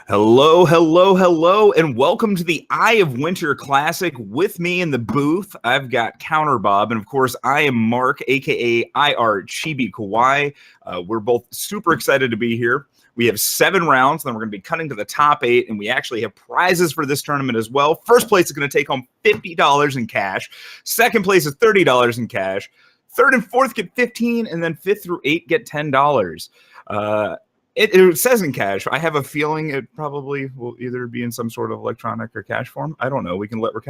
Hello, hello, hello, and welcome to the Eye of Winter Classic. With me in the booth, I've got Counterbob, and of course, I am Mark, aka Chibikawaii. We're both super excited to be here. We have 7 rounds, and then we're going to be cutting to the top 8, and we actually have prizes for this tournament as well. First place is going to take home $50 in cash. Second place is $30 in cash. Third and fourth get $15, and then 5th through 8 get $10. It says in cash. I have a feeling it probably will either be in some sort of electronic or cash form. I don't know. We can let Rick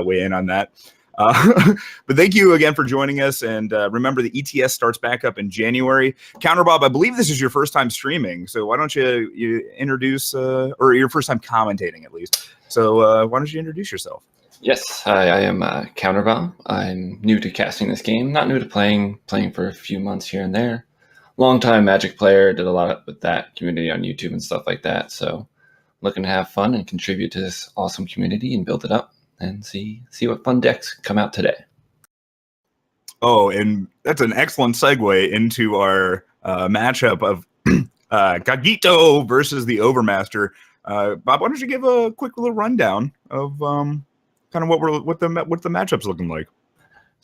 weigh in on that. But thank you again for joining us. And remember, the ETS starts back up in January. Counterbob, I believe this is your first time streaming. So why don't you introduce, or your first time commentating at least. So why don't you introduce yourself? Yes, I am Counterbob. I'm new to casting this game. Not new to playing for a few months here and there. Long-time Magic player, did a lot with that community on YouTube and stuff like that. So looking to have fun and contribute to this awesome community and build it up and see what fun decks come out today. Oh, and that's an excellent segue into our matchup of Cogito versus the Overmaster. Bob, why don't you give a quick little rundown of kind of what the matchup's looking like?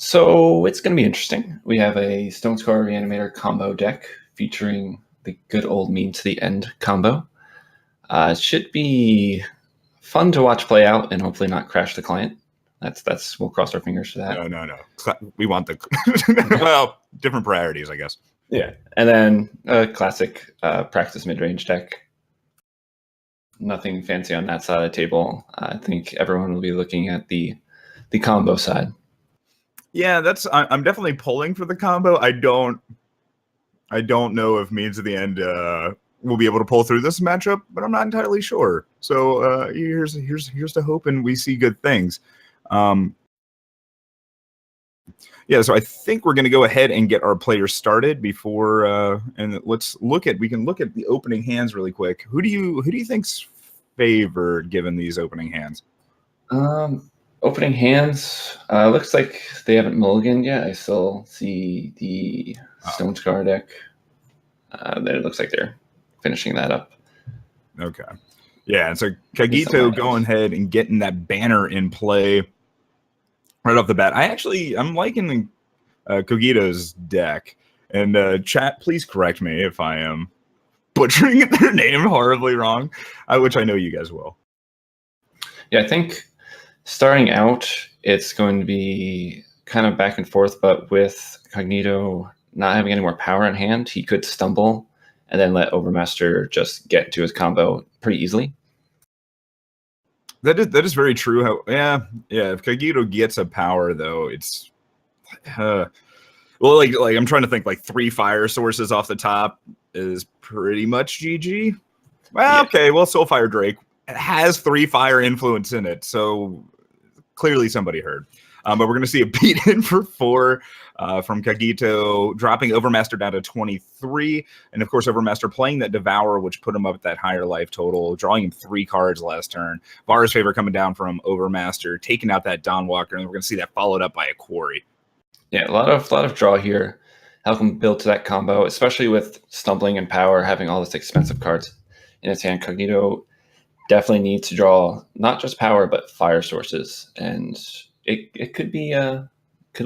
So it's going to be interesting. We have a Stone Scar Reanimator combo deck featuring the good old mean to the end combo. It should be fun to watch play out and hopefully not crash the client. We'll cross our fingers for that. No. We want the well, different priorities, I guess. Yeah, and then a classic practice mid-range deck. Nothing fancy on that side of the table. I think everyone will be looking at the combo side. Yeah, I'm definitely pulling for the combo. I don't know if means to the end we'll be able to pull through this matchup, but I'm not entirely sure. So here's to hope, and we see good things. Yeah, so I think we're going to go ahead and get our players started before, and we can look at the opening hands really quick. Who do you think's favored given these opening hands? Opening hands, looks like they haven't mulliganed yet. I still see the Stone Scar deck. It looks like they're finishing that up. Okay. Yeah, and so Cogito going ahead and getting that banner in play right off the bat. I'm liking Cogito's deck. And chat, please correct me if I am butchering their name horribly wrong, which I know you guys will. Yeah, I think starting out, it's going to be kind of back and forth, but with Cogito not having any more power in hand, he could stumble and then let Overmaster just get to his combo pretty easily. That is very true. Yeah. If Cogito gets a power, though, it's well, like I'm trying to think. Like 3 fire sources off the top is pretty much GG. Well, yeah. Okay. Well, Soulfire Drake has 3 fire influence in it, so clearly somebody heard. But we're going to see a beat in for 4 from Cogito, dropping Overmaster down to 23. And, of course, Overmaster playing that Devour, which put him up at that higher life total, drawing him 3 cards last turn. Vara's favor coming down from Overmaster, taking out that Dawnwalker, and we're going to see that followed up by a Quarry. Yeah, a lot of draw here. Help him build to that combo, especially with stumbling and power, having all this expensive cards in his hand. Cogito definitely needs to draw not just power, but fire sources. And it could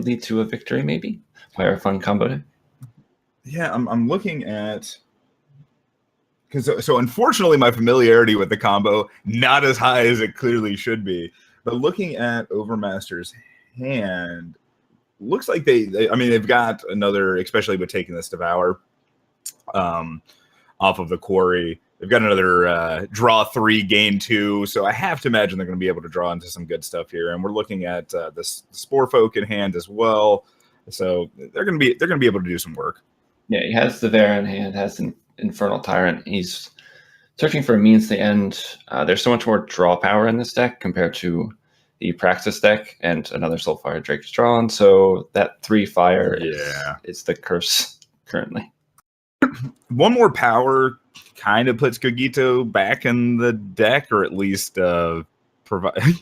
lead to a victory, maybe, by our fun combo deck. Yeah, I'm looking at, so unfortunately my familiarity with the combo not as high as it clearly should be. But looking at Overmaster's hand, looks like they've got another, especially with taking this Devour off of the Quarry. They've got another draw 3, gain 2, so I have to imagine they're going to be able to draw into some good stuff here. And we're looking at the Spore Folk in hand as well, so they're going to be able to do some work. Yeah, he has the Vera in hand, has an Infernal Tyrant. He's searching for a means to end. There's so much more draw power in this deck compared to the Praxis deck, and another Soulfire Drake is drawn. So that 3 fire is the curse currently. One more power kind of puts Cogito back in the deck, or at least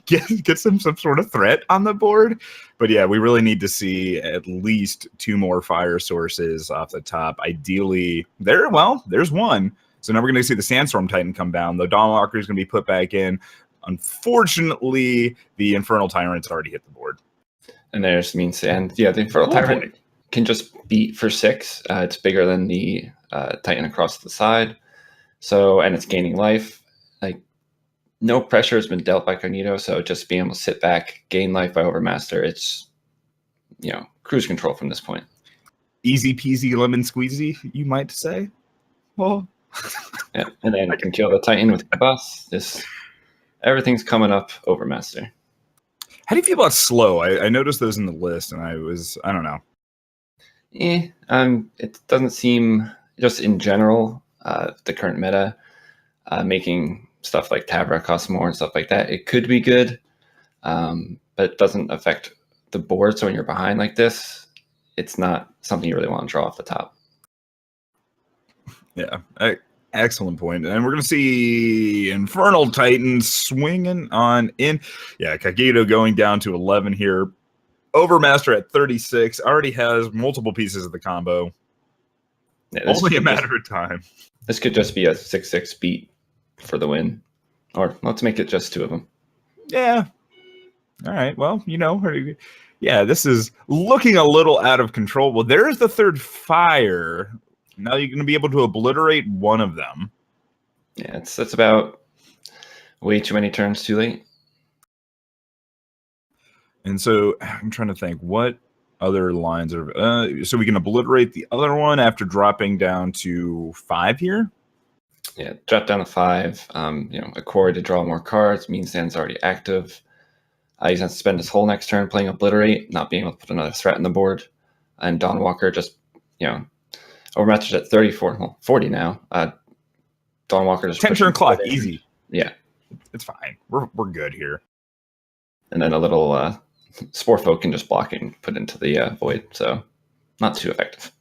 gets him some sort of threat on the board. But yeah, we really need to see at least 2 more fire sources off the top. Ideally, there's one. So now we're going to see the Sandstorm Titan come down. The Dawnwalker is going to be put back in. Unfortunately, the Infernal Tyrant's already hit the board. And there's Mean Sand. Yeah, the Infernal Tyrant can just beat for 6. It's bigger than the Titan across the side. So, and it's gaining life. Like, no pressure has been dealt by Cognito, so just being able to sit back, gain life by Overmaster, it's, cruise control from this point. Easy peasy lemon squeezy, you might say. Well, yeah, and then I can kill the Titan with Combust. Everything's coming up Overmaster. How do you feel about slow? I noticed those in the list, and I don't know. It doesn't seem, just in general, the current meta, making stuff like Tabra cost more and stuff like that, it could be good, but it doesn't affect the board. So when you're behind like this, it's not something you really want to draw off the top. Yeah, excellent point. And we're going to see Infernal Titan swinging on in. Yeah, Cogito going down to 11 here. Overmaster at 36 already has multiple pieces of the combo. Yeah, only a matter of time. This could just be a 6-6 beat for the win. Or let's make it just 2 of them. Yeah. All right. Well, yeah, this is looking a little out of control. Well, there's the third fire. Now you're going to be able to obliterate one of them. Yeah, that's about way too many turns too late. And so I'm trying to think what other lines are. So we can obliterate the other one after dropping down to 5 here. Yeah, drop down to 5. A quarry to draw more cards. Mean Sand's already active. He's going to spend his whole next turn playing obliterate, not being able to put another threat on the board. And Dawnwalker just, Overmaster's at 34, well, 40 now. Dawnwalker just 10 turn clock, easy. Yeah, it's fine. We're good here. And then a little Spore Folk can just block and put into the void, so not too effective.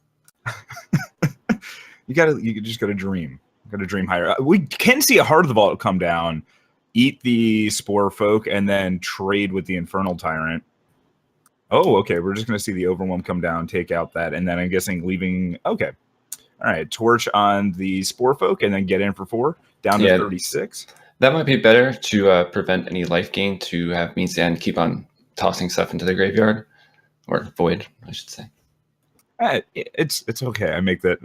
You just got to dream. Got to dream higher. We can see a Heart of the Vault come down, eat the Spore Folk, and then trade with the Infernal Tyrant. Oh, okay. We're just going to see the Overwhelm come down, take out that, and then I'm guessing leaving. Okay. All right. Torch on the Spore Folk, and then get in for 4, down to 36. That might be better to prevent any life gain, to have Mean Sand keep on tossing stuff into the graveyard, or void, I should say. It's okay. I make that.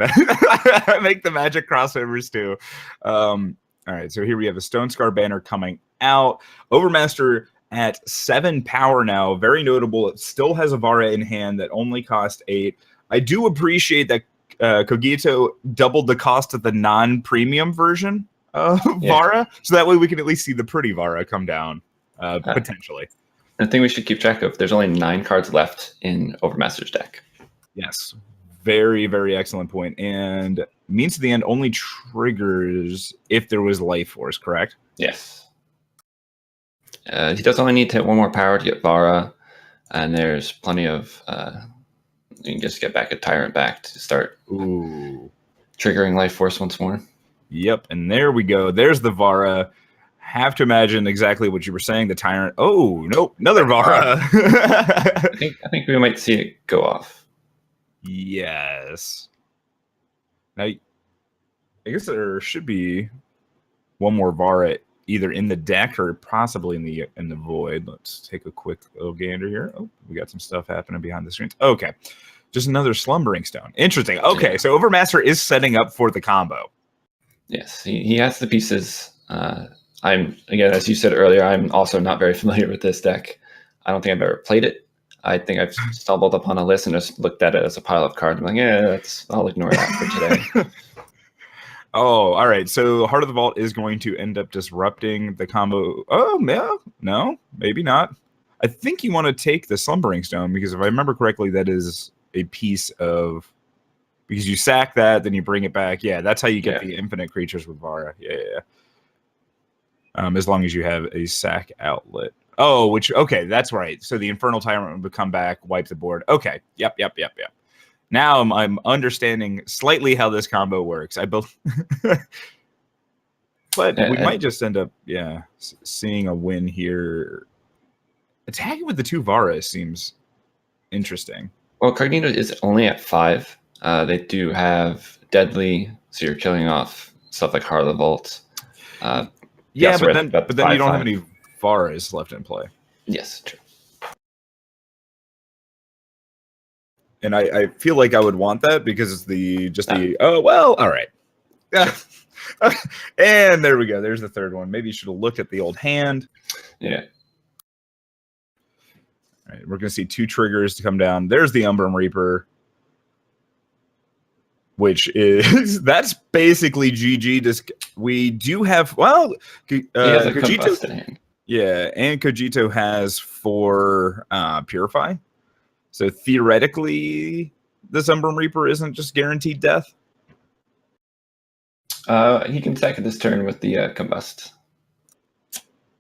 I make the magic crossovers too. All right. So here we have a Stone Scar banner coming out. Overmaster at 7 power now. Very notable. It still has a Vara in hand that only cost 8. I do appreciate that Cogito doubled the cost of the non-premium version of Vara, so that way we can at least see the pretty Vara come down potentially. The thing we should keep track of, there's only 9 cards left in Overmaster's deck. Yes. Very, very excellent point. And Means to the End only triggers if there was Life Force, correct? Yes. He does only need to hit 1 more power to get Vara, and there's plenty of... you can just get back a Tyrant back to start triggering Life Force once more. Yep, and there we go. There's the Vara. Have to imagine exactly what you were saying. The Tyrant. Oh, nope, another Vara. I think we might see it go off. Yes. Now, I guess there should be 1 more Vara either in the deck or possibly in the void. Let's take a quick little gander here. Oh, we got some stuff happening behind the screens. Okay, just another Slumbering Stone. Interesting. Okay, yeah. So Overmaster is setting up for the combo. Yes, he has the pieces. Again, as you said earlier, I'm also not very familiar with this deck. I don't think I've ever played it. I think I've stumbled upon a list and just looked at it as a pile of cards. I'm like, yeah, I'll ignore that for today. Oh, all right. So Heart of the Vault is going to end up disrupting the combo. Oh, no, maybe not. I think you want to take the Slumbering Stone because if I remember correctly, that is a piece of... Because you sack that, then you bring it back. Yeah, that's how you get the infinite creatures with Vara. Yeah. As long as you have a sack outlet. Oh, okay, that's right. So the Infernal Tyrant would come back, wipe the board. Okay, yep. Now I'm understanding slightly how this combo works. But we might just end up, seeing a win here. Attacking with the 2 Vara seems interesting. Well, Cognito is only at 5. They do have Deadly, so you're killing off stuff like Heart of the Vault. Yeah, but then you don't have 5/5. any Varas left in play. Yes, true. And I feel like I would want that because it's oh well, all right. And there we go. There's the third one. Maybe you should have looked at the old hand. Yeah. All right, we're gonna see 2 triggers to come down. There's the Umbrum Reaper, which is that's basically GG. We do have He has a combusted hand. Yeah, and Cogito has 4 Purify. So theoretically, this Umbrum Reaper isn't just guaranteed death. He can second this turn with the Combust.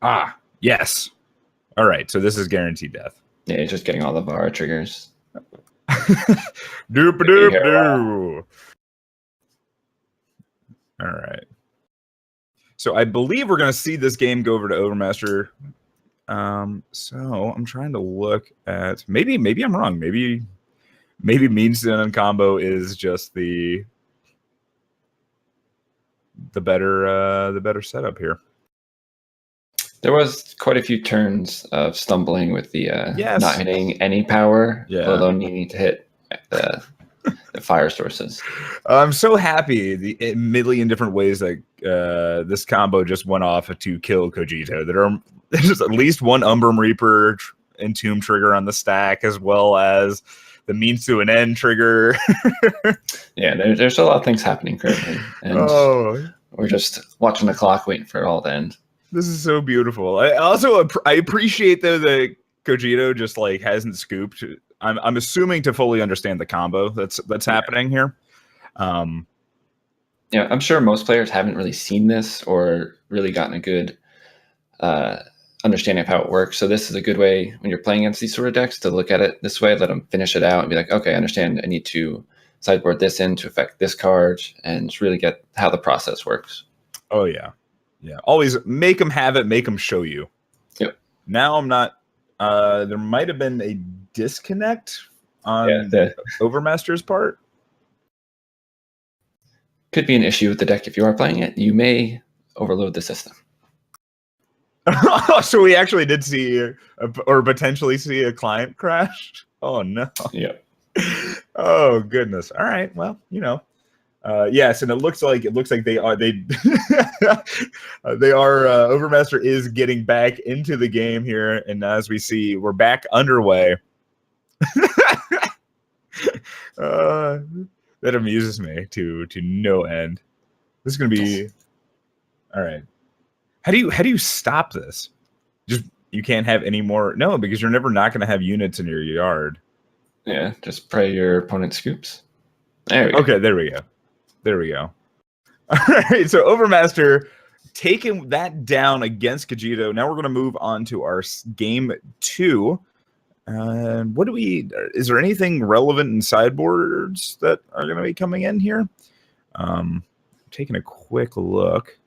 Ah, yes. All right, so this is guaranteed death. Yeah, he's just getting all the Vara triggers. Doop-a-doop-doo. All right. So I believe we're going to see this game go over to Overmaster. So I'm trying to look at maybe I'm wrong. Maybe means and combo is just the better setup here. There was quite a few turns of stumbling with the not hitting any power, let alone needing to hit the fire sources. I'm so happy the million different ways that this combo just went off to kill Cogito. There's at least one Umbrum Reaper and Tomb trigger on the stack, as well as the means to an end trigger. Yeah, there's a lot of things happening currently, and we're just watching the clock, waiting for it all to end. This is so beautiful. I appreciate though that Cogito just like hasn't scooped. I'm assuming to fully understand the combo that's happening here. Yeah, I'm sure most players haven't really seen this or really gotten a good understanding of how it works. So this is a good way when you're playing against these sort of decks to look at it this way, let them finish it out and be like, okay, I understand. I need to sideboard this in to affect this card and just really get how the process works. Oh yeah. Yeah. Always make them have it, make them show you. Yep. Now I'm not there might have been a disconnect on the Overmaster's part. Could be an issue with the deck if you are playing it. You may overload the system. So we actually did see or potentially see a client crash. Oh no. Yeah. Oh goodness. All right. Well, yes, and it looks like they are Overmaster is getting back into the game here, and as we see, we're back underway. That amuses me to no end. This is gonna be all right. How do you stop this? Just you can't have any more. No, because you're never not going to have units in your yard. Yeah, just pray your opponent scoops. There we go. Okay, there we go. All right, so Overmaster taking that down against Cogito. Now we're going to move on to our game 2. What do we? Is there anything relevant in sideboards that are going to be coming in here? Taking a quick look.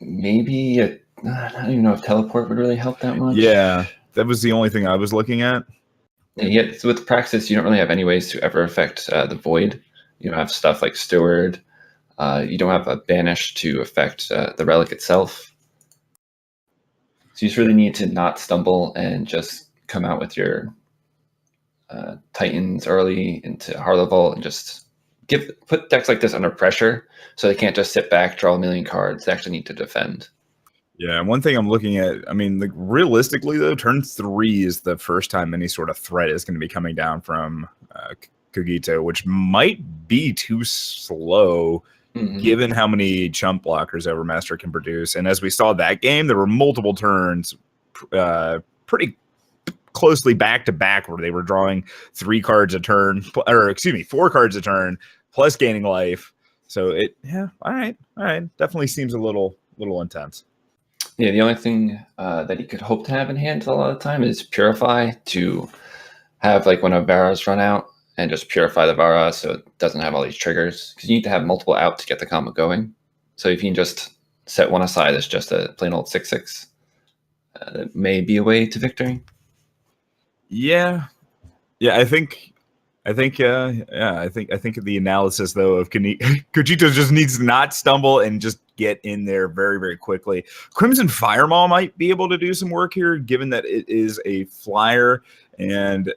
Maybe I don't even know if teleport would really help that much. Yeah, that was the only thing I was looking at. And yet, with Praxis, you don't really have any ways to ever affect the Void. You don't have stuff like Steward. You don't have a Banish to affect the Relic itself. So you just really need to not stumble and just come out with your Titans early into Heart of the Vault and just put decks like this under pressure so they can't just sit back, draw a million cards. They actually need to defend. Yeah, one thing I'm looking at, I mean, like realistically though, turn 3 is the first time any sort of threat is going to be coming down from Cogito, which might be too slow given how many chump blockers Overmaster can produce. And as we saw that game, there were multiple turns pretty closely back to back where they were drawing 4 cards a turn plus gaining life. So all right, definitely seems a little intense. Yeah, the only thing that you could hope to have in hand a lot of the time is Purify, to have like when a Vara's run out and just purify the Vara so it doesn't have all these triggers, because you need to have multiple out to get the combo going. So if you can just set one aside as just a plain old 6/6, that may be a way to victory. Yeah, I think I think, yeah, I think the analysis though of Cogito just needs to not stumble and just get in there very, very quickly. Crimson Firemaw might be able to do some work here, given that it is a flyer, and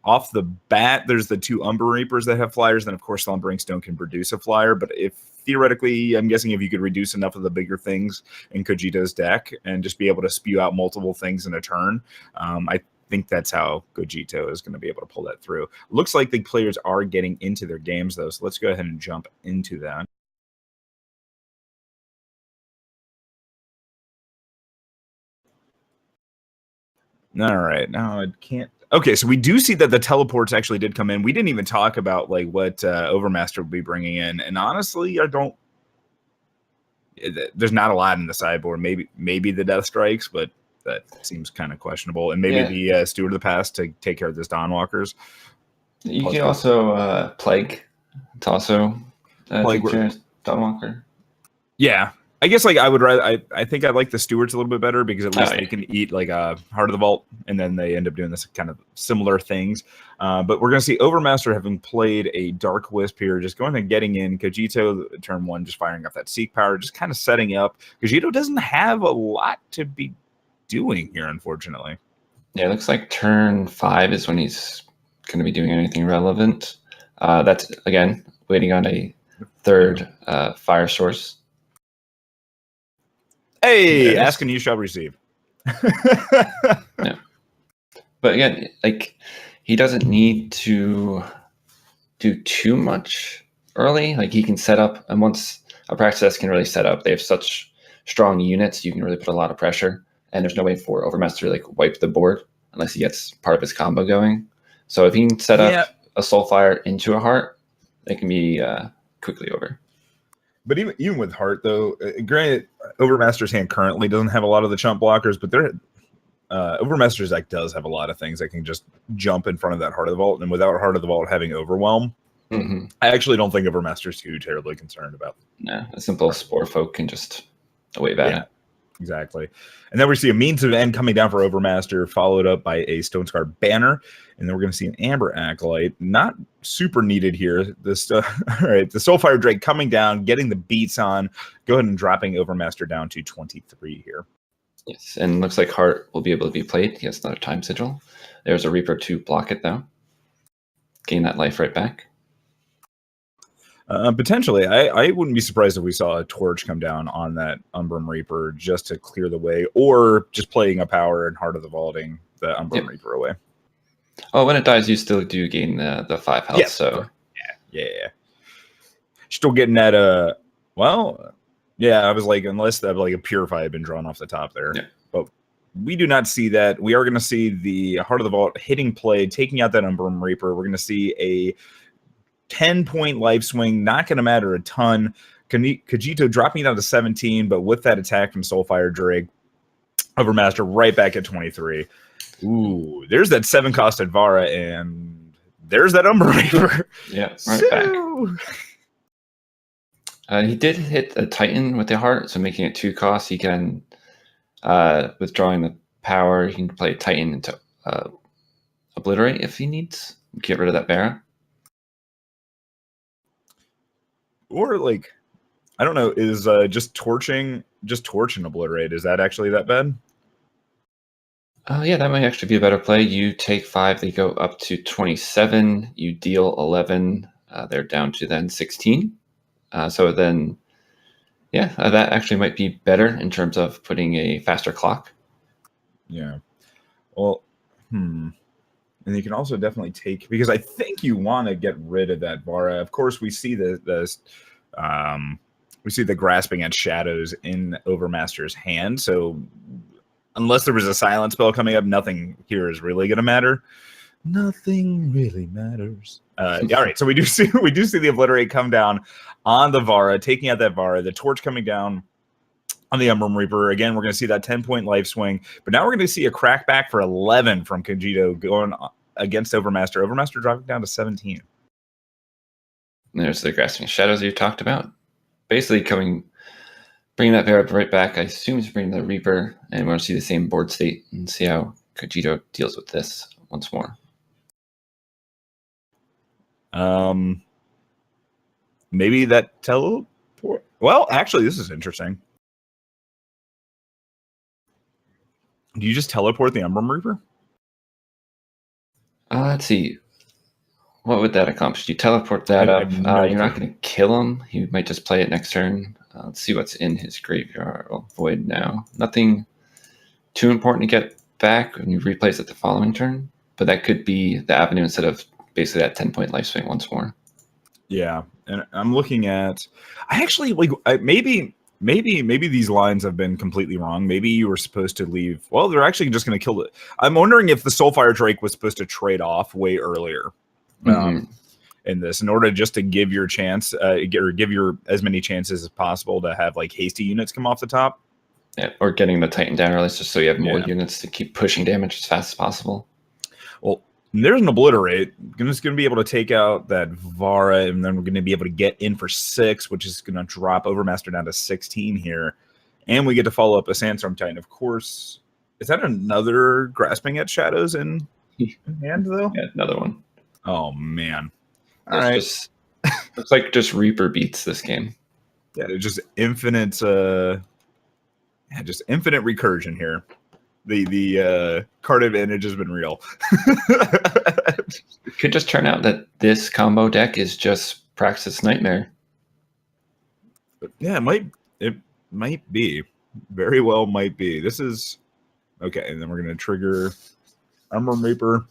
off the bat, there's the two Umber Reapers that have flyers. Then, of course, Slumbering Stone can produce a flyer. But if theoretically, I'm guessing if you could reduce enough of the bigger things in Cogito's deck and just be able to spew out multiple things in a turn, I think that's how Cogito is going to be able to pull that through. Looks like the players are getting into their games, though. So let's go ahead and jump into that. All right, now I can't. Okay, so we do see that the teleports actually did come in. We didn't even talk about like what Overmaster will be bringing in, and honestly, I don't. There's not a lot in the sideboard. Maybe the Death Strikes, but that seems kind of questionable. And maybe the Steward of the Past to take care of this Dawnwalkers. You can also Plague. It's also take care of Dawnwalker. Yeah. I guess like I would rather. I think I like the Stewards a little bit better because at least they can eat like a Heart of the Vault, and then they end up doing this kind of similar things. But we're going to see Overmaster having played a Dark Wisp here, just going and getting in. Cogito turn 1, just firing off that Seek Power, just kind of setting up. Cogito doesn't have a lot to be doing here, unfortunately. Yeah, it looks like turn 5 is when he's going to be doing anything relevant. That's again waiting on a third fire source. Hey, ask and you shall receive. Yeah. But again, like he doesn't need to do too much early. Like he can set up, and once a practice can really set up, they have such strong units, you can really put a lot of pressure. And there's no way for Overmaster to like wipe the board unless he gets part of his combo going. So if he can set up a Soulfire into a Heart, it can be quickly over. But even with Heart, though, granted, Overmaster's hand currently doesn't have a lot of the chump blockers, but Overmaster's deck does have a lot of things that can just jump in front of that Heart of the Vault. And without Heart of the Vault having Overwhelm, I actually don't think Overmaster's too terribly concerned about. No, a simple Spore Folk can just wave at it. Exactly. And then we see a Means of End coming down for Overmaster, followed up by a Stonescar Banner. And then we're going to see an Amber Acolyte. Not super needed here. All right, the Soulfire Drake coming down, getting the beats on. Go ahead and dropping Overmaster down to 23 here. Yes, and looks like Heart will be able to be played. He has another Time Sigil. There's a Reaper to block it, though. Gain that life right back. Potentially. I wouldn't be surprised if we saw a Torch come down on that Umbrum Reaper just to clear the way, or just playing a power and Heart of the Vaulting the Umbrum Reaper away. Oh, when it dies, you still do gain the 5 health. So yeah. Still getting that. I was like, unless that like a Purify had been drawn off the top there. Yeah. But we do not see that. We are going to see the Heart of the Vault hitting play, taking out that Umbrum Reaper. We're going to see a 10-point life swing, not going to matter a ton. Cogito dropping down to 17, but with that attack from Soulfire Drake, Overmaster right back at 23. Ooh, there's that 7-cost Advara, and there's that Umber Reaper. Yeah, right back. He did hit a Titan with the Heart, so making it 2 costs. He can, withdrawing the power, he can play Titan into Obliterate if he needs. Get rid of that Barra. Or like, I don't know, is just torch and Obliterate, is that actually that bad? Yeah, that might actually be a better play. You take 5, they go up to 27, you deal 11, they're down to then 16. So then, that actually might be better in terms of putting a faster clock. Yeah. Well, And you can also definitely take, because I think you want to get rid of that Vara. Of course, we see the grasping at shadows in Overmaster's hand. So unless there was a silent spell coming up, nothing here is really going to matter. Nothing really matters. All right, so we do see the Obliterate come down on the Vara, taking out that Vara. The Torch coming down on the Umbrum Reaper. Again, we're going to see that 10-point life swing, but now we're going to see a crackback for 11 from Cogito going against Overmaster. Overmaster dropping down to 17. There's the Grasping Shadows you talked about. Basically bringing that Vera right back. I assume he's bringing the Reaper, and we're going to see the same board state and see how Cogito deals with this once more. Maybe that teleport. Well, actually, this is interesting. Do you just teleport the Emblem Reaper? Let's see. What would that accomplish? You teleport that up. You're not going to kill him. He might just play it next turn. Let's see what's in his graveyard. I'll void now. Nothing too important to get back when you replace it the following turn, but that could be the avenue instead of basically that 10-point life swing once more. Yeah, and I'm looking at. I actually maybe these lines have been completely wrong. Maybe you were supposed to leave. Well, they're actually just going to kill it. I'm wondering if the Soulfire Drake was supposed to trade off way earlier. In this, in order just to give your chance, or give your as many chances as possible to have like hasty units come off the top. Yeah, or getting the Titan down early just so you have more units to keep pushing damage as fast as possible. Well, there's an Obliterate. I'm just going to be able to take out that Vara, and then we're going to be able to get in for 6, which is going to drop Overmaster down to 16 here. And we get to follow up a Sandstorm Titan, of course. Is that another Grasping at Shadows in hand, though? Yeah, another one. Oh, man. All right. Looks like just Reaper beats this game. Yeah, it's just infinite infinite recursion here. The card advantage has been real. It could just turn out that this combo deck is just Praxis Nightmare. Yeah, it might be. Very well might be. This is okay, and then we're gonna trigger Emblem Reaper.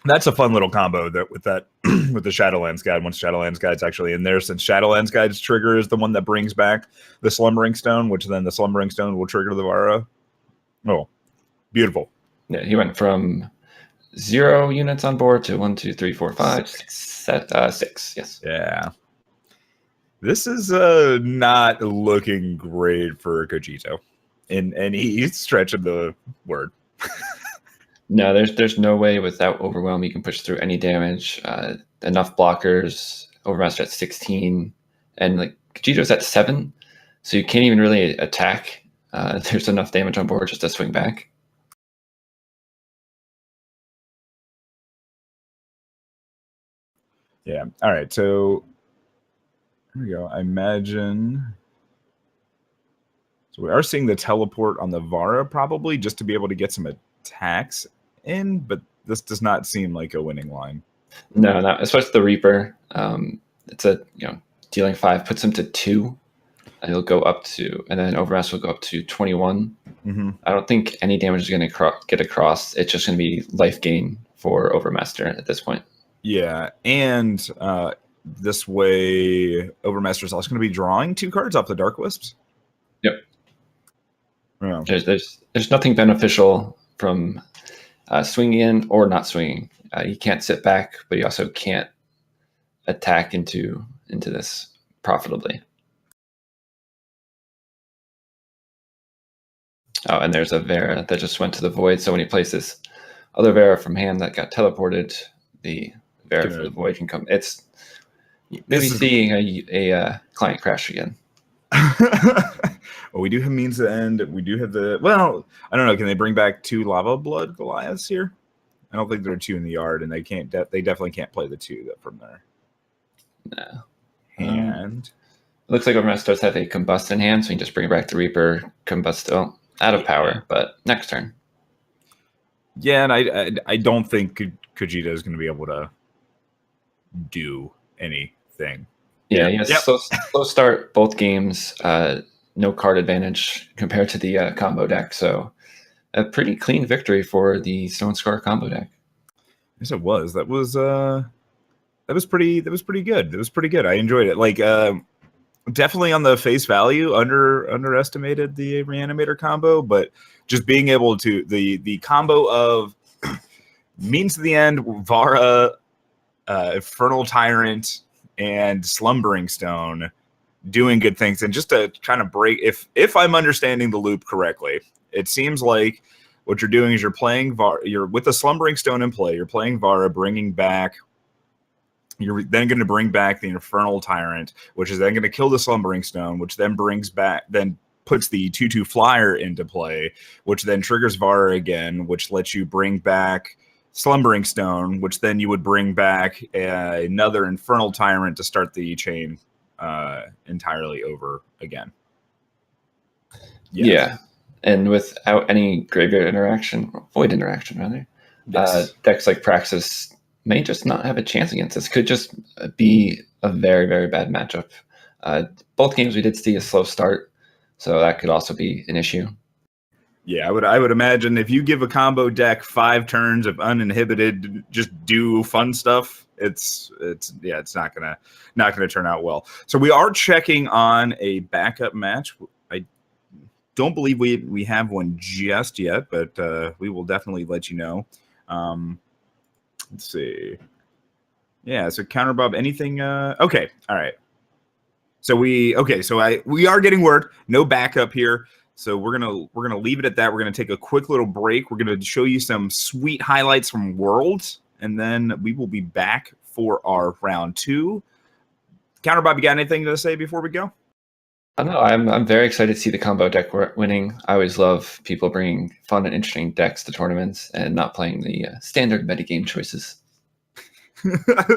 That's a fun little combo with the Shadowlands Guide. Once Shadowlands Guide's actually in there, since Shadowlands Guide's trigger is the one that brings back the Slumbering Stone, which then the Slumbering Stone will trigger the Vara. Oh, beautiful. Yeah, he went from 0 units on board to 1, 2, 3, 4, 5, 6. Yes. Yeah. This is not looking great for Cogito in any stretch of the word. No, there's no way without Overwhelm you can push through any damage. Enough blockers. Overmaster at 16, and like Cogito's at 7, so you can't even really attack. There's enough damage on board just to swing back. Yeah. All right. So here we go. I imagine. So we are seeing the teleport on the Vara probably just to be able to get some attacks in, but this does not seem like a winning line. No, not especially the Reaper. It's a dealing 5 puts him to 2. And he'll go up to, and then Overmaster will go up to 21. Mm-hmm. I don't think any damage is going to get across. It's just going to be life gain for Overmaster at this point. Yeah, and this way, Overmaster is also going to be drawing 2 cards off the Dark Wisps. Yep. Yeah. There's nothing beneficial from swinging in or not swinging. You can't sit back, but you also can't attack into this profitably. Oh, and there's a Vera that just went to the void. So when he plays this other Vera from hand that got teleported, the Vera for the void can come. It's maybe seeing a client crash again. Well, we do have means to end. We do have the. Well, I don't know. Can they bring back 2 Lava Blood Goliaths here? I don't think there are 2 in the yard, and they can't. They definitely can't play the 2 from there. No. And it looks like Overmaster does have a Combust in hand, so you can just bring back the Reaper, Combust out of power, but next turn. Yeah, and I don't think Cogito is going to be able to do anything. Yeah, he has slow start both games. No card advantage compared to the combo deck, so a pretty clean victory for the Stone Scar combo deck. Yes, it was. That was pretty good. It was pretty good. I enjoyed it. Like definitely on the face value, underestimated the Reanimator combo, but just being able to the combo of means to the end, Vara, Infernal Tyrant, and Slumbering Stone doing good things, and just to kind of break, if I'm understanding the loop correctly, it seems like what you're doing is you're playing you're with the Slumbering Stone in play, you're playing Vara, bringing back. You're then going to bring back the Infernal Tyrant, which is then going to kill the Slumbering Stone, which then puts the 2/2 flyer into play, which then triggers Vara again, which lets you bring back Slumbering Stone, which then you would bring back another Infernal Tyrant to start the chain entirely over again. Yes. Yeah, and without any graveyard interaction, void interaction rather, yes. Decks like Praxis may just not have a chance against this. Could just be a very, very bad matchup. Both games we did see a slow start, so that could also be an issue. Yeah, I would imagine if you give a combo deck 5 turns of uninhibited, just do fun stuff, it's not gonna turn out well. So we are checking on a backup match. I don't believe we have one just yet, but we will definitely let you know. Let's see. Yeah, so Counterbob, anything? Okay, all right. So we are getting word, no backup here. So we're gonna leave it at that. We're gonna take a quick little break. We're gonna show you some sweet highlights from Worlds, and then we will be back for our round 2. Counterbob, you got anything to say before we go? I don't know. I'm very excited to see the combo deck winning. I always love people bringing fun and interesting decks to tournaments and not playing the standard metagame choices.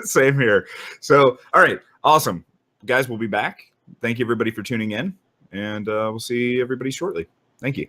Same here. So, all right, awesome. Guys, we'll be back. Thank you, everybody, for tuning in, and we'll see everybody shortly. Thank you.